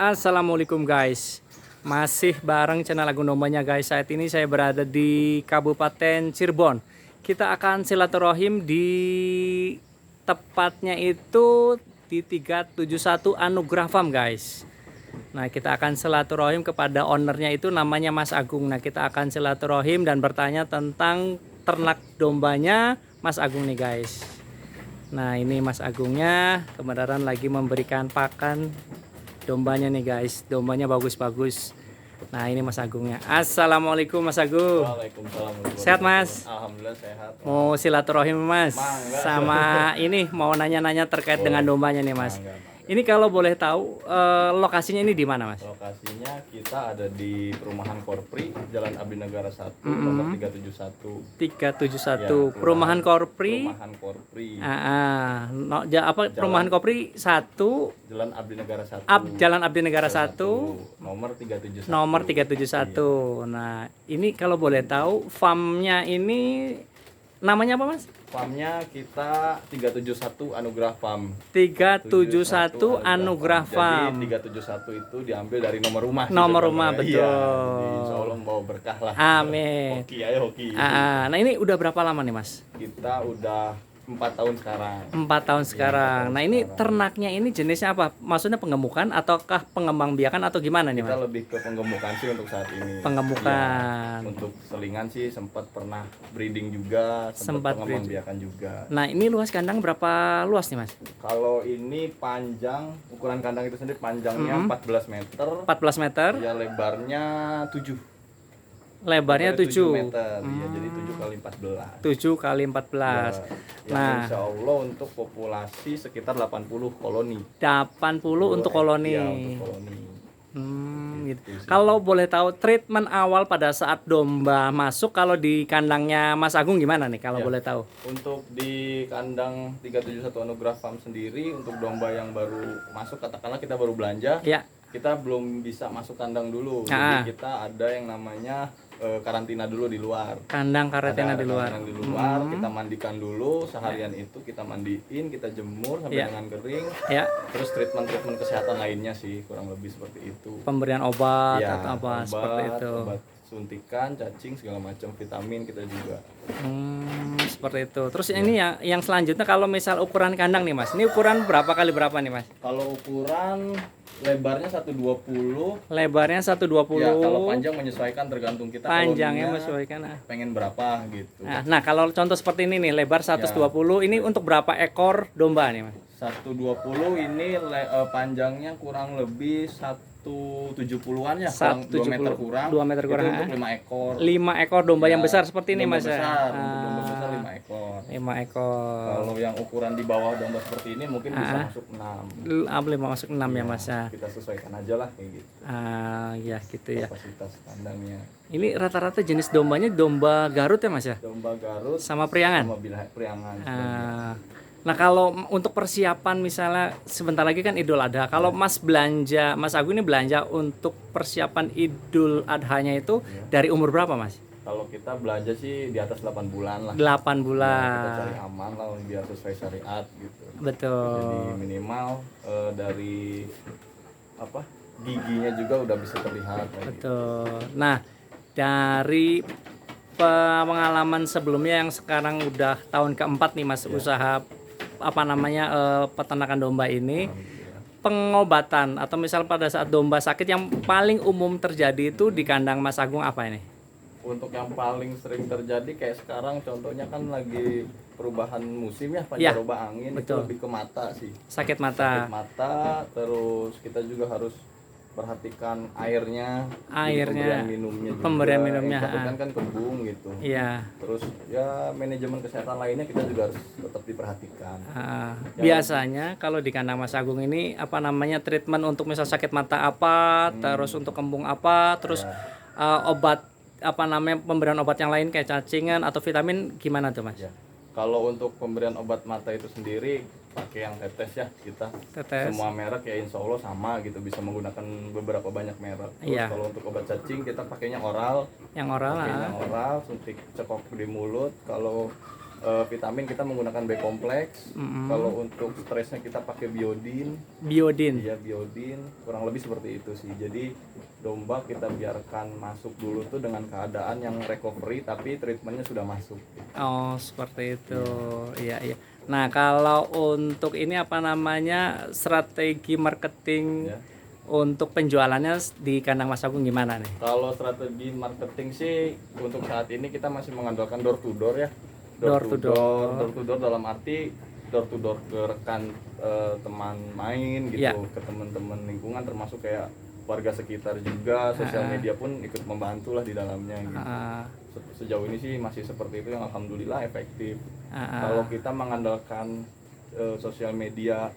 Assalamualaikum guys, masih bareng channel Agung Dombanya guys. Saat ini saya berada di Kabupaten Cirebon. Kita akan silaturahim di tepatnya itu di 371 Anugrah Farm guys. Nah, kita akan silaturahim kepada ownernya, itu namanya Mas Agung. Nah, kita akan silaturahim dan bertanya tentang ternak dombanya Mas Agung nih guys. Nah, ini Mas Agungnya kebenaran lagi memberikan pakan dombanya nih guys. Dombanya bagus-bagus. Nah, ini Mas Agungnya. Assalamualaikum Mas Agung. Waalaikumsalam. Sehat Mas? Alhamdulillah sehat. Mau silaturahim Mas. Mangga. Sama ini mau nanya-nanya terkait dengan dombanya nih Mas. Mangga. Ini kalau boleh tahu lokasinya ini di mana Mas? Lokasinya kita ada di Perumahan Korpri, Jalan Abdi Negara 1, nomor 371. 371 Ya, Perumahan Korpri. Perumahan Korpri. Perumahan Korpri 1, Jalan Abdi Negara 1. Jalan Abdi Negara 1, nomor 371. nomor 371. Nah, ini kalau boleh tahu farmnya ini namanya apa Mas? Farmnya kita 371 Anugrah Farm. 371 Anugrah Farm. Jadi 371 itu diambil dari nomor rumah. Nomor rumah, sebenarnya. betul. Iya, insya Allah bawa berkah lah. Amin. Hoki ayo hoki. Nah, ini udah berapa lama nih Mas? Kita udah 4 tahun sekarang. 4 tahun sekarang. Nah, ini sekarang. ternaknya ini jenisnya apa? Maksudnya penggemukan ataukah pengembang biakan atau gimana nih Kita Mas? lebih ke penggemukan sih untuk saat ini. Penggemukan. Ya, untuk selingan sih sempat pernah breeding juga, sempat pengembang biakan juga. Nah, ini luas kandang berapa luas nih Mas? Kalau ini panjang, ukuran kandang itu sendiri panjangnya 14 meter. 14 meter, Ya lebarnya 7. lebarnya 7 meter. Ya, jadi 7 kali 14. 7 kali 14. Ya, Nah, insya Allah untuk populasi sekitar 80 koloni. 80 untuk koloni. Ya, untuk koloni. Gitu. Kalau boleh tahu treatment awal pada saat domba masuk, kalau di kandangnya Mas Agung gimana nih kalau Ya. boleh tahu? Untuk di kandang 371 Anugrah Farm sendiri, untuk domba yang baru masuk, katakanlah kita baru belanja, Ya. kita belum bisa masuk kandang dulu. Ah. Jadi kita ada yang namanya karantina dulu di luar. Kandang karantina di luar. Kandang di luar, kita mandikan dulu seharian itu, kita mandiin, kita jemur sampai Ya. dengan kering. Ya, Terus treatment kesehatan lainnya sih kurang lebih seperti itu. pemberian obat Ya, atau apa obat, seperti itu. obat suntikan, cacing segala macam, vitamin kita juga. Seperti itu. Terus ini yang selanjutnya, kalau misal ukuran kandang nih Mas. Ini ukuran berapa kali berapa nih Mas? Kalau ukuran lebarnya 120. Lebarnya 120. Ya, kalau panjang menyesuaikan tergantung kita. Panjangnya koloninya menyesuaikan. pengen berapa gitu. Nah, kalau contoh seperti ini nih, lebar 120, ini untuk berapa ekor domba nih Mas? 120 ini panjangnya kurang lebih 170-an ya, kurang 2 meter kurang. 2 meter kurang. Itu untuk 5 ekor. 5 ekor domba Ya, yang besar seperti ini domba Mas ya. besar, untuk domba besar 5 ekor. 5 ekor. Kalau yang ukuran di bawah domba seperti ini mungkin bisa masuk 6. 5 masuk 6 ya Mas ya. Kita sesuaikan aja lah kayak gitu. Ya gitu ya. Kapasitas kandangnya. Ini rata-rata jenis dombanya domba Garut ya Mas ya? Domba Garut Sama Priangan. sama Priangan. Nah, kalau untuk persiapan misalnya sebentar lagi kan Idul Adha. Kalau Mas Agung ini belanja untuk persiapan Idul Adhanya itu dari umur berapa Mas? Kalau kita belanja sih di atas 8 bulan lah. 8 Ya, kita bulan. cari aman lah biar sesuai syariat gitu. Betul. Jadi minimal dari giginya juga udah bisa terlihat kayak gitu. Betul. Nah, dari pengalaman sebelumnya yang sekarang udah tahun keempat nih Mas usaha peternakan domba ini, pengobatan atau misal pada saat domba sakit yang paling umum terjadi itu di kandang Mas Agung apa ini? Untuk yang paling sering terjadi kayak sekarang contohnya kan lagi perubahan musim ya, Ya, pancaroba angin, itu betul. lebih ke mata sih. Sakit mata. Sakit mata, terus kita juga harus perhatikan airnya, jadi pemberian minumnya juga. Yang kan kembung gitu. Iya. Terus ya manajemen kesehatan lainnya kita juga harus tetap diperhatikan. Biasanya kalau di kandang Mas Agung ini treatment untuk misal sakit mata apa, terus untuk kembung apa, terus obat pemberian obat yang lain kayak cacingan atau vitamin gimana tuh Mas? Ya. Kalau untuk pemberian obat mata itu sendiri pakai yang tetes ya kita. Tetes. Semua merek ya insya Allah sama gitu, bisa menggunakan beberapa banyak merek. Terus Iya. kalau untuk obat cacing kita pakainya oral. Yang oral Pakainya oral, suntik cekok di mulut. Kalau vitamin kita menggunakan B kompleks. Kalau untuk stresnya kita pakai biodin. Biodin. Iya, biodin. Kurang lebih seperti itu sih. Jadi domba kita biarkan masuk dulu tuh dengan keadaan yang recovery tapi treatmentnya sudah masuk. Oh, seperti itu. Iya, iya. Nah, kalau untuk ini apa namanya, strategi marketing Ya. untuk penjualannya di kandang Mas Agung gimana nih? Kalau strategi marketing sih untuk saat ini kita masih mengandalkan door to door ya. Door to door. Door to door dalam arti door to door ke rekan teman main gitu, Ya. ke teman-teman lingkungan termasuk kayak warga sekitar juga, sosial media pun ikut membantu lah di dalamnya gitu. Sejauh ini sih masih seperti itu yang alhamdulillah efektif. Kalau kita mengandalkan sosial media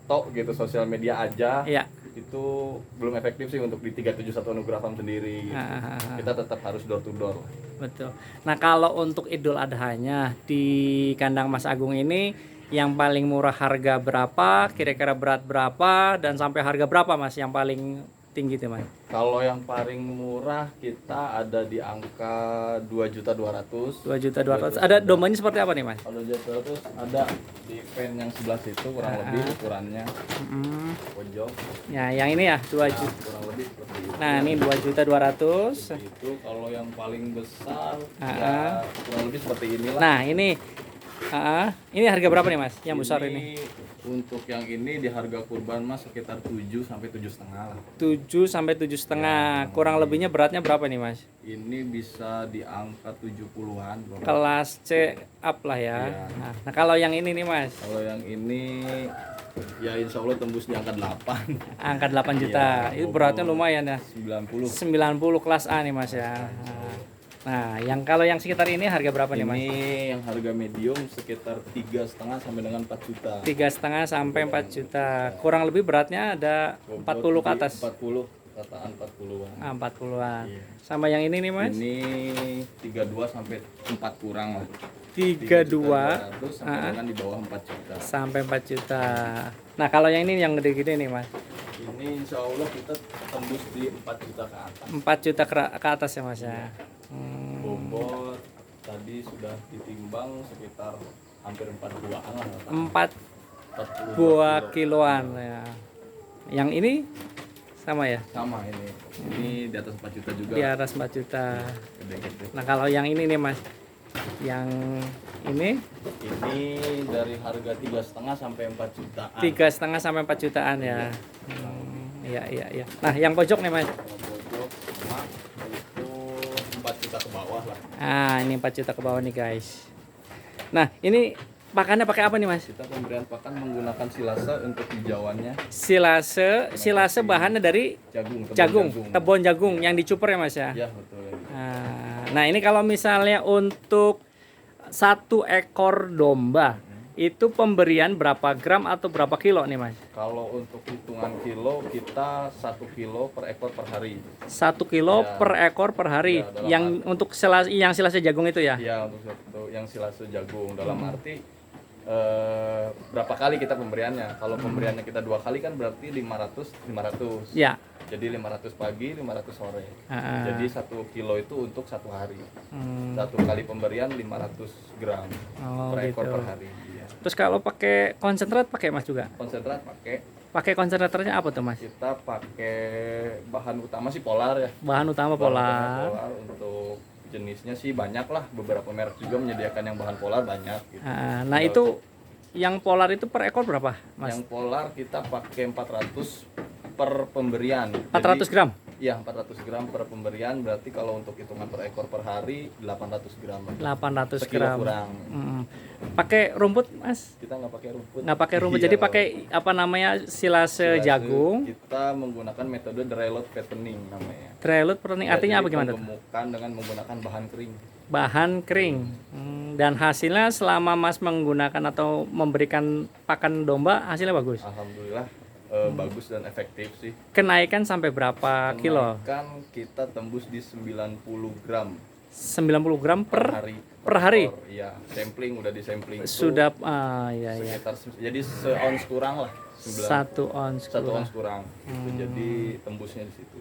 tok gitu, sosial media aja, Iya. itu belum efektif sih untuk di 371 Anugerah Farm sendiri gitu. Kita tetap harus door to door. Betul. Nah, kalau untuk Idul Adhanya di kandang Mas Agung ini yang paling murah harga berapa, kira-kira berat berapa, dan sampai harga berapa Mas yang paling tinggi tuh Mas? Kalau yang paling murah kita ada di angka 2.200.000. 2.200.000. Ada dombanya seperti apa nih Mas? Kalau 2.200.000 ada di pen yang sebelah situ kurang lebih ukurannya. Pojok. Ya, yang ini ya 2 juta. Kurang lebih seperti itu. Nah, ini 2.200.000. Itu kalau yang paling besar ya kurang lebih seperti inilah. Nah, ini harga berapa nih Mas? Yang besar ini? Untuk yang ini di harga kurban Mas sekitar 7 sampai 7,5 lah. 7 sampai 7,5. Kurang lebihnya beratnya berapa nih Mas? Ini bisa di angka 70-an. Kelas C up lah ya. Iya. Nah, kalau yang ini nih Mas, Kalau yang ini ya insya Allah tembus di angka 8. angka 8 juta. Itu beratnya lumayan ya. 90. 90 kelas A nih Mas ya. Nah, yang kalau yang sekitar ini harga berapa nih Mas? Ini yang harga medium sekitar 3,5 sampai dengan 4 juta. 3,5 sampai 4 juta. Kurang lebih beratnya ada 40 ke atas. 40, kataan 40-an. 40-an. Iya. Sama yang ini nih Mas? Ini 32 sampai 4 kurang lah. 32 3.200.000 sampai dengan di bawah 4 juta. sampai 4 juta. Nah, kalau yang ini yang gede-gede nih Mas. Ini insya Allah kita tembus di 4 juta ke atas. 4 juta ke atas ya Mas ya. Bobot tadi sudah ditimbang sekitar hampir 4 buahan lah. 4 buah kiloan ya. Yang ini sama ya? Sama ini. Ini di atas 4 juta juga. Di atas 4 juta. Gede-gede. Nah, kalau yang ini nih Mas. Yang ini Ini dari harga 3,5 sampai 4 jutaan. 3,5 sampai 4 jutaan ya. Iya, iya, iya. Nah, yang pojok nih Mas. Kalau pojok sama itu 4 juta ke bawah lah. Ah, ini 4 juta ke bawah nih guys. Nah, ini pakannya pakai apa nih Mas? Kita pemberian pakan menggunakan silase untuk hijauannya. Silase bahannya dari Jagung, tebon jagung yang dicuper ya Mas ya. Ya, betul. Nah, ini kalau misalnya untuk 1 ekor domba itu pemberian berapa gram atau berapa kilo nih Mas? Kalau untuk hitungan kilo kita 1 kilo per ekor per hari. 1 kilo Ya. per ekor per hari. Ya, dalam Yang untuk silase jagung itu ya? Ya, untuk satu yang silase jagung dalam arti berapa kali kita pemberiannya. Kalau pemberiannya kita 2 kali kan berarti 500. Ya. Jadi 500 pagi, 500 sore. Jadi 1 kilo itu untuk 1 hari. 1 kali pemberian 500 gram Oh, per ekor gitu. per hari. Iya. Terus kalau pakai konsentrat pakai Mas juga? Konsentrat pakai. Pakai konsentratornya apa tuh Mas? Kita pakai bahan utama sih polar ya. Bahan utama Bahan polar. utama polar. Untuk jenisnya sih banyak lah. Beberapa merek juga menyediakan yang bahan polar banyak. Gitu. Nah, itu yang polar itu per ekor berapa Mas? Yang polar kita pakai 400 per pemberian. 400 gram? Iya, 400 gram per pemberian. Berarti kalau untuk hitungan per ekor per hari 800 gram. 800 Sekilo gram. kurang. Pakai rumput Mas? Kita nggak pakai rumput. Nggak pakai rumput, Iya, jadi pakai apa namanya silase jagung. Kita menggunakan metode dry load fattening namanya. Dry load pertanyaan artinya apa gimana tuh? Penggemukan dengan menggunakan bahan kering. Bahan kering. Dan hasilnya selama Mas menggunakan atau memberikan pakan domba hasilnya bagus. Alhamdulillah bagus dan efektif sih. Kenaikan sampai berapa kilo? Kan kita tembus di 90 gram 90 gram per hari. per hari? Iya, sampling udah di sampling. Sudah iya. Sekitar jadi se-ons kurang lah. 1 ons. 1 ons kurang. Itu jadi tembusnya di situ.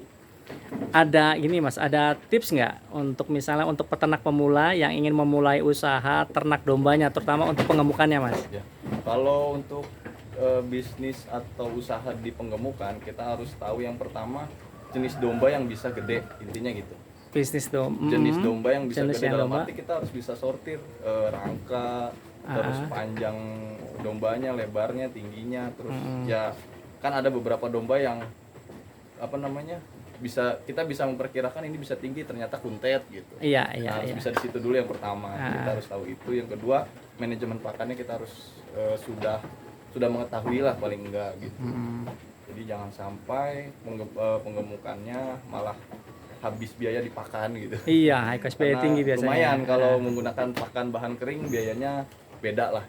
Ada ini Mas, ada tips nggak untuk misalnya untuk peternak pemula yang ingin memulai usaha ternak dombanya, terutama untuk penggemukannya Mas? Ya. Kalau untuk bisnis atau usaha di penggemukan, kita harus tahu yang pertama jenis domba yang bisa gede, intinya gitu. Bisnis Jenis domba yang bisa jenis gede yang dalam domba. arti kita harus bisa sortir rangka, terus panjang dombanya, lebarnya, tingginya, terus ya kan ada beberapa domba yang apa namanya kita bisa memperkirakan ini bisa tinggi, ternyata kuntet gitu. Iya, Nah, harus bisa di situ dulu yang pertama. Kita harus tahu itu. Yang kedua, manajemen pakannya kita harus sudah mengetahui lah paling enggak gitu. Jadi jangan sampai penggemukannya malah habis biaya di pakan gitu. Iya, high cost biaya tinggi biasanya. Lumayan kalau menggunakan pakan bahan kering biayanya beda lah.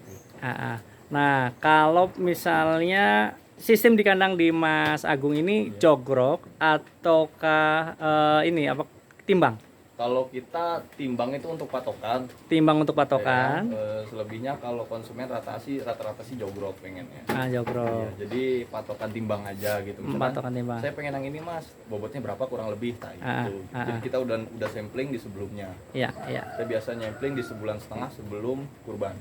Nah, kalau misalnya sistem di kandang di Mas Agung ini jogrok ataukah ini apa timbang? Kalau kita timbang itu untuk patokan. Timbang untuk patokan. Ya, selebihnya kalau konsumen rata-rata sih jogrok pengennya. Jogrok. Ya, jadi patokan timbang aja gitu. Misalkan, patokan timbang. Saya pengen yang ini Mas, bobotnya berapa kurang lebih itu. Jadi kita udah sampling di sebelumnya. Iya. Saya biasa sampling di sebulan setengah sebelum kurban.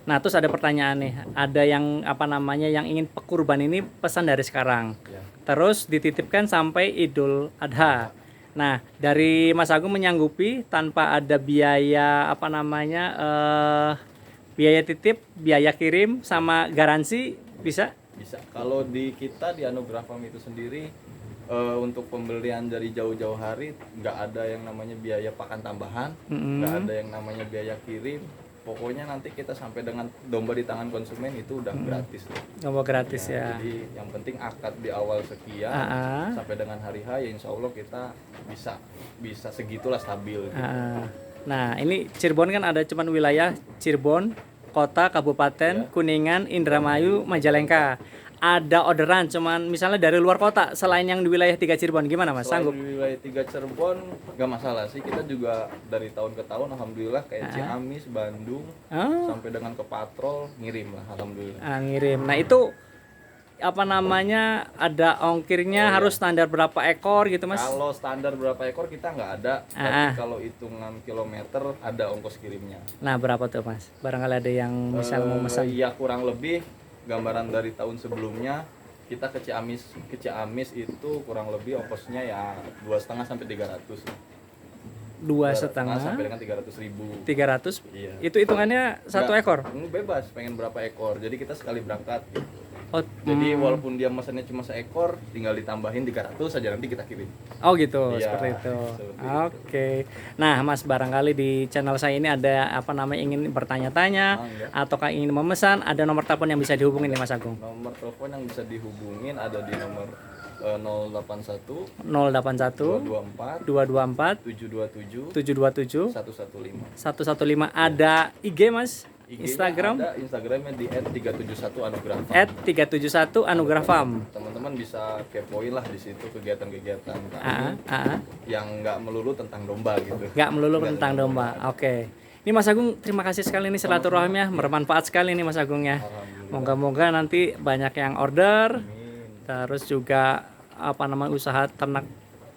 Nah, terus ada pertanyaan nih. Ada yang apa namanya yang ingin pekurban ini pesan dari sekarang. Ya. Terus dititipkan sampai Idul Adha. Nah, dari Mas Agung menyanggupi tanpa ada biaya apa namanya biaya titip, biaya kirim sama garansi bisa? Bisa. Kalau di kita di Anugerah Farm itu sendiri untuk pembelian dari jauh-jauh hari nggak ada yang namanya biaya pakan tambahan, nggak ada yang namanya biaya kirim. Pokoknya nanti kita sampai dengan domba di tangan konsumen itu udah gratis. Domba gratis ya. Jadi yang penting akad di awal sekian sampai dengan hari H ya insya Allah kita bisa segitulah stabil. Gitu. Nah ini Cirebon kan ada cuman wilayah Cirebon, kota, kabupaten, Kuningan, Indramayu, Majalengka. Ada orderan cuman misalnya dari luar kota selain yang di wilayah 3 Cirebon gimana Mas? Selain Sanggup? di wilayah 3 Cirebon nggak masalah sih, kita juga dari tahun ke tahun alhamdulillah kayak Ciamis, Bandung sampai dengan ke Patrol ngirim lah alhamdulillah. Ngirim. Nah itu apa namanya ada ongkirnya harus standar berapa ekor gitu Mas? Kalau standar berapa ekor kita nggak ada, tapi kalau hitungan kilometer ada ongkos kirimnya. Nah berapa tuh Mas? Barangkali ada yang misal mau pesan. Iya kurang lebih gambaran dari tahun sebelumnya kita ke Ciamis itu kurang lebih ongkosnya ya 2,5 sampai 300. 2,5 sampai dengan 300.000. 300? Iya. Itu hitungannya satu ekor? Bebas, pengen berapa ekor. Jadi kita sekali berangkat gitu. Oh, jadi walaupun dia mesennya cuma seekor, tinggal ditambahin 300 saja nanti kita kirim. Oh gitu, Iya, seperti itu. Seperti Oke. Nah, Mas barangkali di channel saya ini ada apa namanya ingin bertanya-tanya ataukah ingin memesan, ada nomor telepon yang bisa dihubungin nih Mas Agung. Nomor telepon yang bisa dihubungin ada di nomor 081 081 224 727 727 115. 115. Ada IG Mas? Instagram? Ada Instagramnya di @371anugrah. @371anugrah.farm. Teman-teman bisa kepoin lah di situ kegiatan-kegiatan kami yang nggak melulu tentang domba gitu. Nggak melulu tentang domba. Oke. Ini Mas Agung terima kasih sekali nih silaturahimnya, bermanfaat sekali nih Mas Agung ya. Moga-moga nanti banyak yang order. Terus juga apa namanya usaha ternak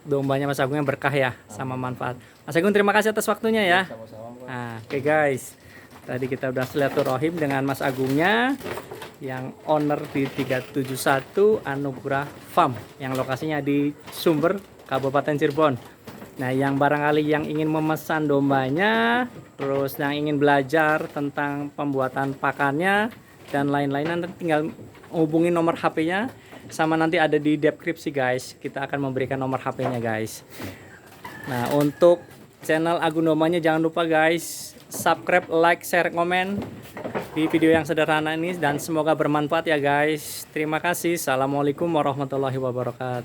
dombanya Mas Agungnya berkah ya sama manfaat. Mas Agung terima kasih atas waktunya ya. Sama-sama, Pak. Nah, oke guys. Tadi kita udah silaturahim dengan Mas Agungnya yang owner di 371 Anugrah Farm yang lokasinya di Sumber, Kabupaten Cirebon. Nah, yang barangkali yang ingin memesan dombanya, terus yang ingin belajar tentang pembuatan pakannya dan lain-lain, nanti tinggal hubungi nomor HP-nya sama nanti ada di deskripsi guys. Kita akan memberikan nomor HP-nya guys. Nah, untuk channel Agung Dombanya jangan lupa guys subscribe, like, share, komen di video yang sederhana ini dan semoga bermanfaat ya guys. Terima kasih. Assalamualaikum warahmatullahi wabarakatuh.